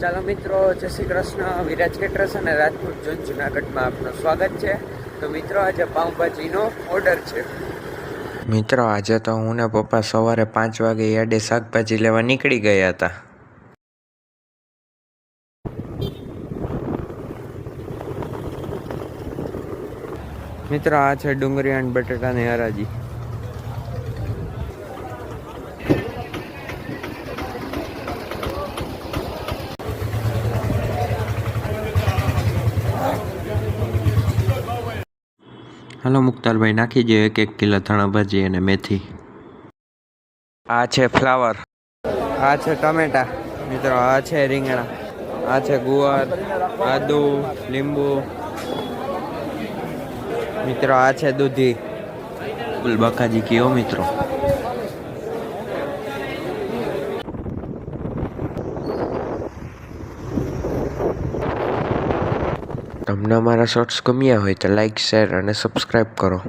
ચાલો મિત્રો, જય શ્રી કૃષ્ણ. વિરાજ કેટરર્સ અને રાજપૂત ઝોન જુનાગઢમાં આપનું સ્વાગત છે. તો મિત્રો, આજે પાઉંભાજીનો ઓર્ડર છે. મિત્રો, આજે તો હું ને પપ્પા સવારે 5 વાગે યાર્ડે શાકભાજી લેવા નીકળી ગયા હતા. મિત્રો, આ છે ડુંગળી અને બટાટાની હરાજી. હાલો મુખ્તારભાઈ, નાખી દો 1 કિલો ધાણા ભાજી અને મેથી. આ છે ફ્લાવર, આ છે ટમેટા, મિત્રો આ છે રીંગણા, આ છે ગુવાર, આદુ, લીંબુ, મિત્રો આ છે દૂધી. બકાજી કયો મિત્રો. તમને અમારા શોર્ટ્સ ગમ્યા હોય તો લાઈક, શેર અને સબસ્ક્રાઈબ કરો.